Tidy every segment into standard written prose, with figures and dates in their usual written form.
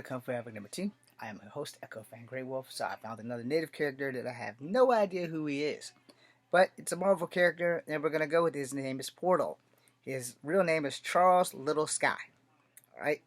Kung Fu Epic number 2. I am a host, Echo Fan Grey Wolf, so I found another native character that I have no idea who he is. But it's a Marvel character, and we're going to go with his name is Portal. His real name is Charles Little Sky. Alright?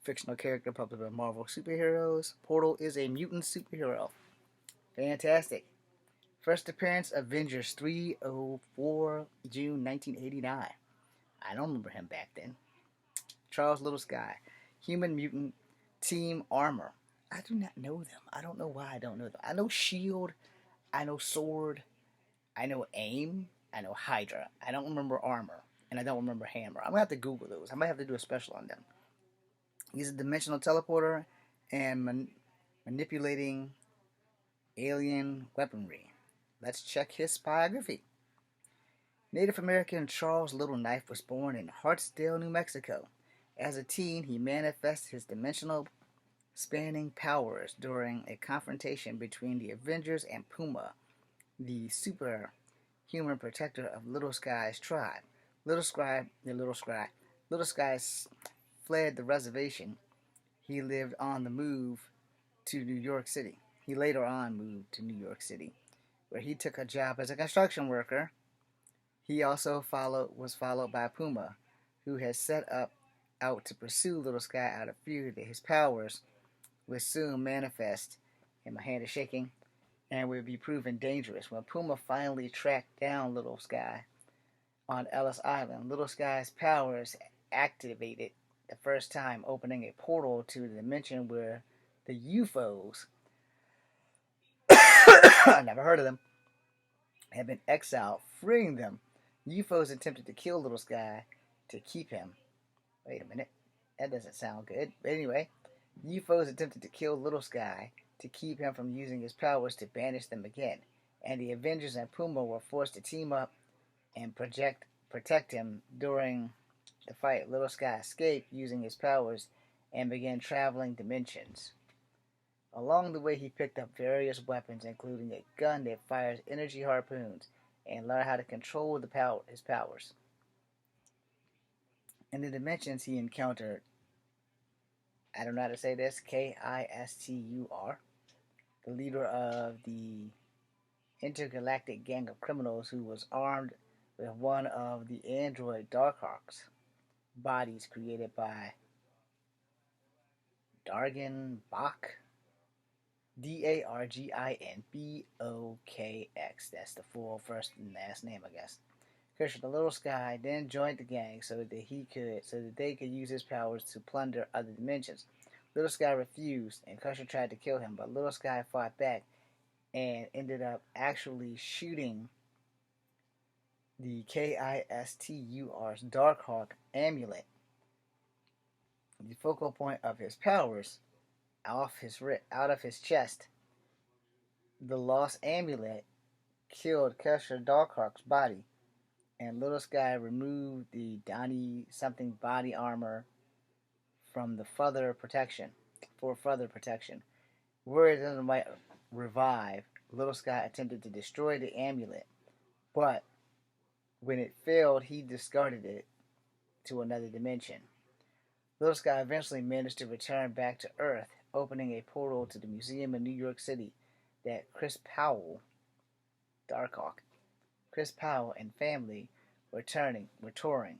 Fictional character published by Marvel Superheroes. Portal is a mutant superhero. Fantastic. First appearance Avengers 304 June 1989. I don't remember him back then. Charles Little Sky. Human Mutant Team Armor. I do not know them. I don't know why I don't know them. I know Shield. I know Sword. I know AIM. I know Hydra. I don't remember Armor. And I don't remember Hammer. I'm going to have to Google those. I might have to do a special on them. He's a dimensional teleporter and manipulating alien weaponry. Let's check his biography. Native American Charles Little Knife was born in Hartsdale, New Mexico. As a teen, he manifests his dimensional spanning powers during a confrontation between the Avengers and Puma, the superhuman protector of Little Sky's tribe. Little Sky fled the reservation. He lived on the move to New York City. He later on moved to New York City, where he took a job as a construction worker. He also was followed by Puma, who had set out to pursue Little Sky out of fear that his powers would soon manifest, and my hand is shaking, and would be proven dangerous. When Puma finally tracked down Little Sky on Ellis Island, Little Sky's powers activated the first time, opening a portal to the dimension where the UFOs, I never heard of them, had been exiled, freeing them. UFOs attempted to kill Little Sky to keep him. Wait a minute, that doesn't sound good. But anyway, UFOs attempted to kill Little Sky to keep him from using his powers to banish them again, and the Avengers and Puma were forced to team up and protect him during the fight. Little Sky escaped using his powers and began traveling dimensions. Along the way, he picked up various weapons, including a gun that fires energy harpoons, and learned how to control his powers. In the dimensions, he encountered, I don't know how to say this, Kistur, the leader of the intergalactic gang of criminals who was armed with one of the android Darkhawk's bodies created by Dargin Bok. Darginbokx. That's the full first and last name, I guess. Christian the Little Sky then joined the gang so that they could use his powers to plunder other dimensions. Little Sky refused, and Crusher tried to kill him, but Little Sky fought back and ended up actually shooting the Kistur's Darkhawk amulet, the focal point of his powers, out of his chest. The lost amulet killed Crusher Darkhawk's body, and Little Sky removed the Donnie something body armor from for further protection. Worried that it might revive, Little Sky attempted to destroy the amulet, but when it failed, he discarded it to another dimension. Little Sky eventually managed to return back to Earth, opening a portal to the museum in New York City that Chris Powell, Darkhawk, and family were touring.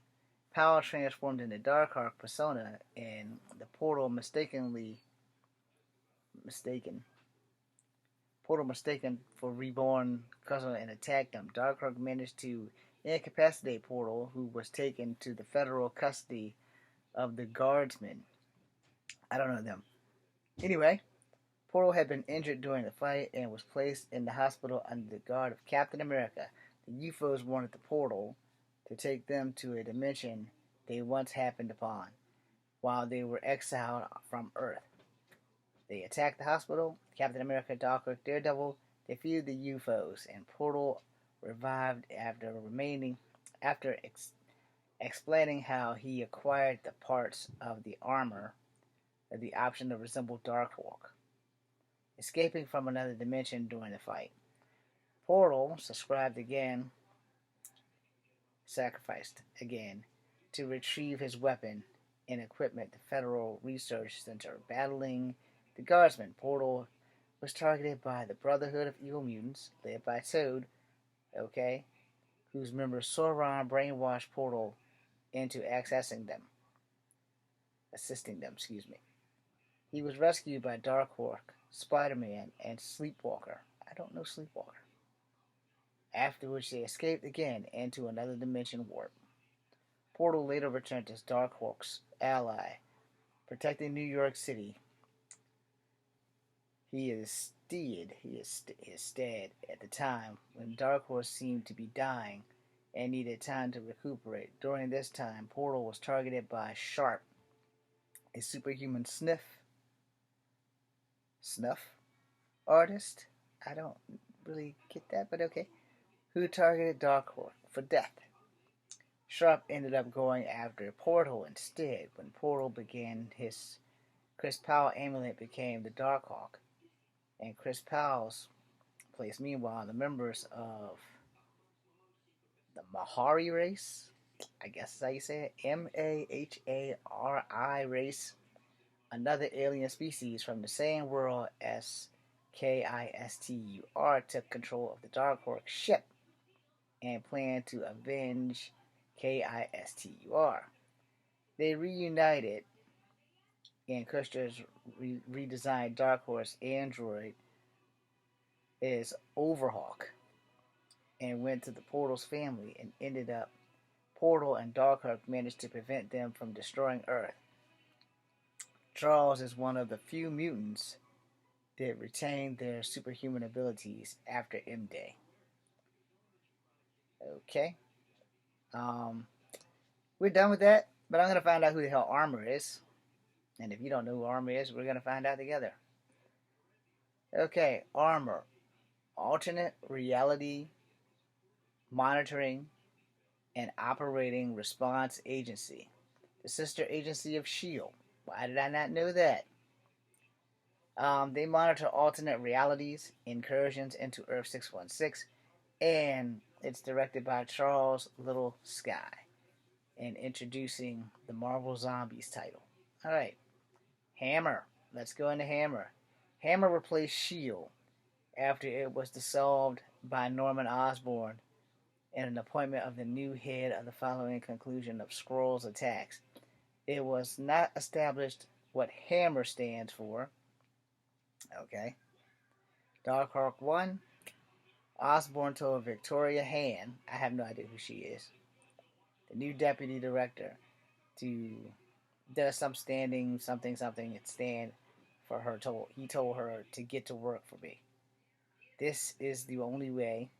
Powell transformed into Darkhawk persona, and the portal mistaken for reborn cousin and attacked him. Darkhawk managed to incapacitate Portal, who was taken to the federal custody of the guardsmen. I don't know them. Anyway, Portal had been injured during the fight and was placed in the hospital under the guard of Captain America. The UFOs wanted the Portal to take them to a dimension they once happened upon, while they were exiled from Earth. They attacked the hospital. Captain America, Darkhawk, Daredevil defeated the UFOs, and Portal revived after explaining how he acquired the parts of the armor with the option to resemble Darkhawk, escaping from another dimension during the fight. Portal sacrificed again to retrieve his weapon and equipment the Federal Research Center. Battling the Guardsman, Portal was targeted by the Brotherhood of Evil Mutants, led by Toad, okay, whose members Sauron brainwashed Portal into assisting them, excuse me. He was rescued by Darkhawk, Spider-Man, and Sleepwalker. I don't know Sleepwalker. After which they escaped again into another dimension warp. Portal later returned as Darkhawk's ally, protecting New York City. He is dead at the time when Darkhawk seemed to be dying and needed time to recuperate. During this time, Portal was targeted by Sharp, a superhuman snuff artist. I don't really get that, but okay. Who targeted Darkhawk for death. Sharp ended up going after Portal instead. When Portal began his Chris Powell amulet became the Darkhawk, and Chris Powell's place. Meanwhile, the members of the Mahari race, I guess is how you say it, Mahari race, another alien species from the same world as Kistur, took control of the Darkhawk ship and planned to avenge Kistur. They reunited, and Custer's redesigned Darkhawk's android is Overhawk, and went to the Portal's family and ended up. Portal and Darkhawk managed to prevent them from destroying Earth. Charles is one of the few mutants that retained their superhuman abilities after M-Day. Okay. We're done with that, but I'm going to find out who the hell Armor is. And if you don't know who Armor is, we're going to find out together. Okay, Armor. Alternate reality monitoring and operating response agency. The sister agency of S.H.I.E.L.D. Why did I not know that? They monitor alternate realities, incursions into Earth 616, and it's directed by Charles Little Sky, and introducing the Marvel Zombies title. Alright, Hammer. Let's go into Hammer. Hammer replaced S.H.I.E.L.D. after it was dissolved by Norman Osborn in an appointment of the new head of the following conclusion of Skrulls attacks. It was not established what Hammer stands for. Okay. Darkhawk 1. Osborn told Victoria Hand, I have no idea who she is, the new deputy director, to does some standing something and stand for her. He told her to get to work for me. This is the only way,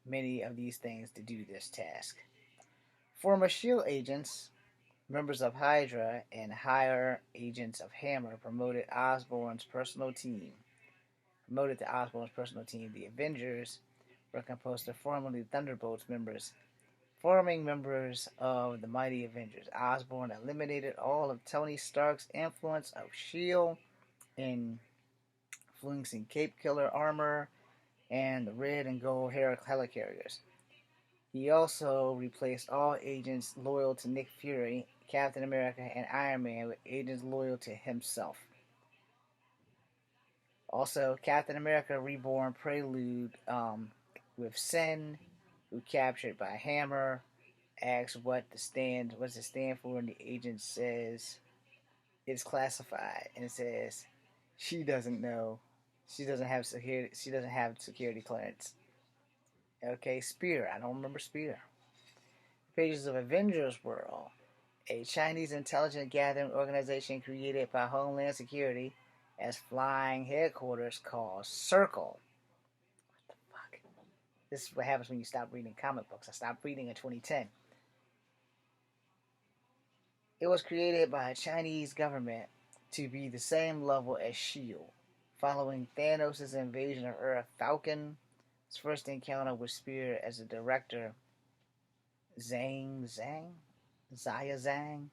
many of these things, to do this task. Former S.H.I.E.L.D. agents, members of Hydra, and higher agents of Hammer promoted to Osborn's personal team. The Avengers were composed of formerly Thunderbolts members, forming members of the Mighty Avengers. Osborn eliminated all of Tony Stark's influence of S.H.I.E.L.D., influencing Cape Killer armor and the red and gold helicarriers. He also replaced all agents loyal to Nick Fury, Captain America, and Iron Man with agents loyal to himself. Also, Captain America Reborn prelude with Sen, who captured by Hammer, asks what does it stand for, and the agent says it's classified, and it says she doesn't know. She doesn't have security clearance. Okay, Spear. I don't remember Spear. Pages of Avengers World, a Chinese intelligence gathering organization created by Homeland Security as flying headquarters called Circle. What the fuck? This is what happens when you stop reading comic books. I stopped reading in 2010. It was created by a Chinese government to be the same level as S.H.I.E.L.D. Following Thanos' invasion of Earth, Falcon's first encounter with Spear as a director, Zaya Zhang.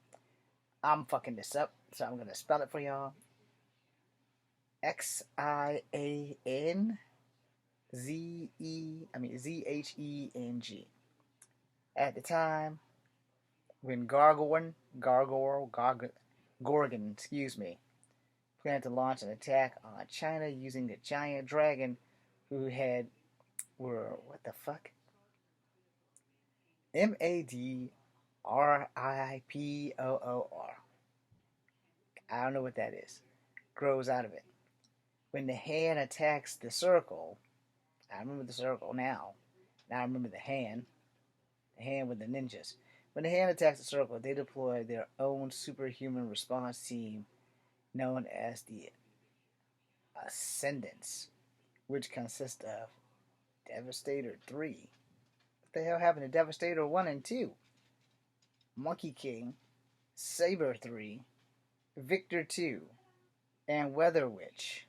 I'm fucking this up, so I'm gonna spell it for y'all. Zheng. At the time, when Gargoyle Gorgon, excuse me, planned to launch an attack on China using the giant dragon who had were what the fuck? Madripoor. I don't know what that is. Grows out of it. When the hand attacks the circle, I remember the circle now. Now I remember the hand with the ninjas. When the hand attacks the circle, they deploy their own superhuman response team known as the Ascendants, which consists of Devastator 3. What the hell happened to Devastator 1 and 2? Monkey King, Saber 3, Victor 2, and Weather Witch.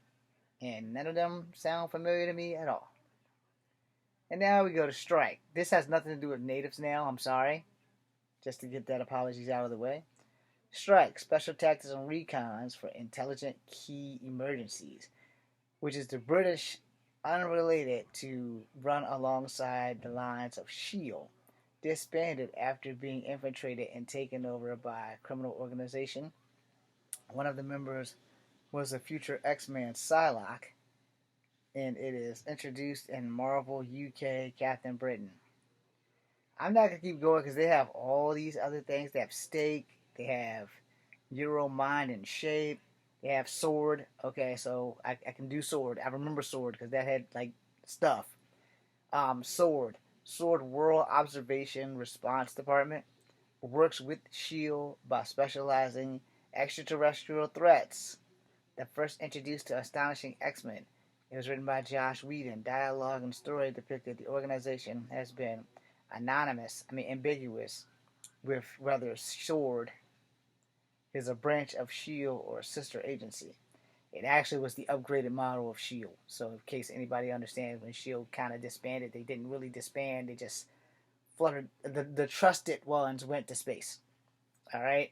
And none of them sound familiar to me at all. And now we go to Strike. This has nothing to do with natives now, I'm sorry. Just to get that apologies out of the way. Strike, Special Tactics and Recons for Intelligent Key Emergencies, which is the British unrelated to run alongside the lines of S.H.I.E.L.D., disbanded after being infiltrated and taken over by a criminal organization. One of the members was a future X-Man Psylocke, and it is introduced in Marvel UK Captain Britain. I'm not going to keep going because they have all these other things. They have Stake, they have Euro Mind and Shape, they have Sword. Okay, so I can do Sword. I remember Sword because that had like stuff. Sword World Observation Response Department works with S.H.I.E.L.D. by specializing extraterrestrial threats. The first introduced to Astonishing X-Men. It was written by Josh Whedon. Dialogue and story depicted the organization has been ambiguous, with whether Sword is a branch of S.H.I.E.L.D. or a sister agency. It actually was the upgraded model of S.H.I.E.L.D. So in case anybody understands, when S.H.I.E.L.D. kind of disbanded, they didn't really disband. They just fluttered. The trusted ones went to space. All right?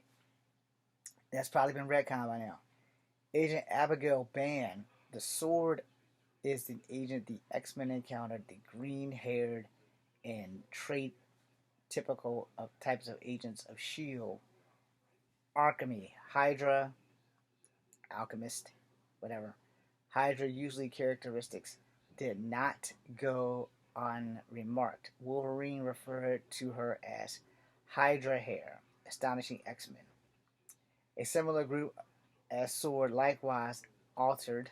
That's probably been retconned by now. Agent Abigail Ban. The Sword is the agent the X-Men encountered, the green-haired and trait typical of types of agents of S.H.I.E.L.D. Alchemy, Hydra, Alchemist, whatever. Hydra usually characteristics did not go unremarked. Wolverine referred to her as Hydra Hair, Astonishing X-Men. A similar group as Sword likewise altered,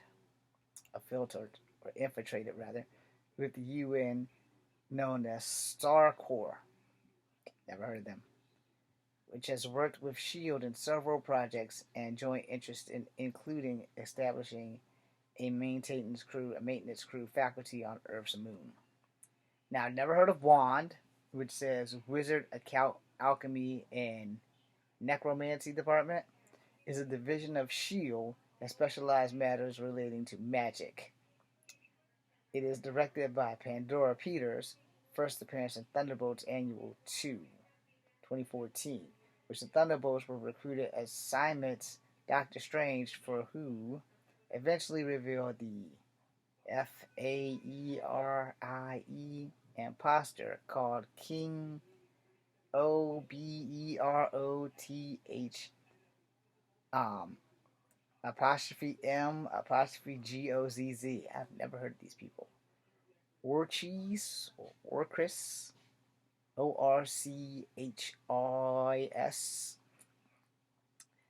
filtered, or infiltrated rather, with the UN known as Star Corps. Never heard of them. Which has worked with S.H.I.E.L.D. in several projects and joint interests including establishing a maintenance crew faculty on Earth's moon. Now, I've never heard of WAND, which says Wizard Alchemy and Necromancy Department, is a division of S.H.I.E.L.D. that specializes matters relating to magic. It is directed by Pandora Peters, first appearance in Thunderbolts Annual 2, 2014, which the Thunderbolts were recruited as Simon's Doctor Strange, for who eventually revealed the Faerie imposter called King Oberoth apostrophe M apostrophe Gozz. I've never heard of these people. Orchis or Orchris, Orchis.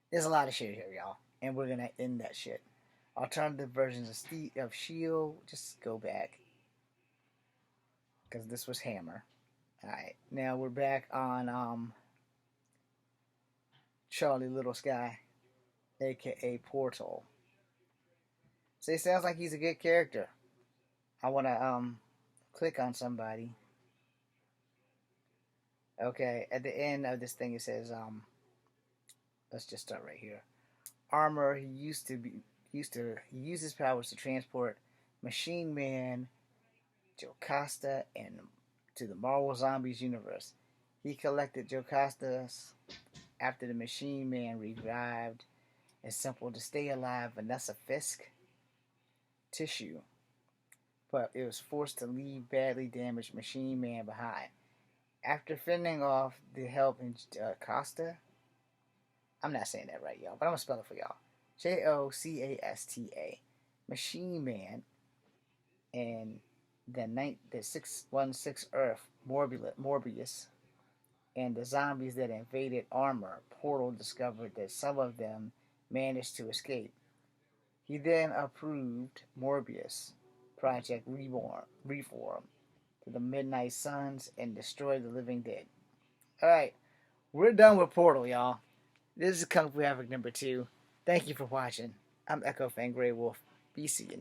There's a lot of shit here, y'all, and we're gonna end that shit. Alternative versions of S.H.I.E.L.D. Just go back because this was Hammer. All right, now we're back on Charlie Little Sky, aka Portal. So it sounds like he's a good character. I wanna click on somebody. Okay, at the end of this thing it says let's just start right here. Armor. He used to use his powers to transport Machine Man, Jocasta, and to the Marvel Zombies universe. He collected Jocasta's after the Machine Man revived a simple to stay alive Vanessa Fisk tissue, but it was forced to leave badly damaged Machine Man behind. After fending off the help in Costa, I'm not saying that right, y'all, but I'm gonna spell it for y'all. Jocasta. Machine Man and the 616 Earth, Morbius, and the zombies that invaded Armor, Portal discovered that some of them managed to escape. He then approved Morbius, Project Reform, to the Midnight Suns and destroyed the living dead. Alright, we're done with Portal, y'all. This is Kung Fu Havoc number 2. Thank you for watching. I'm Echo Fan Grey Wolf. Be seeing.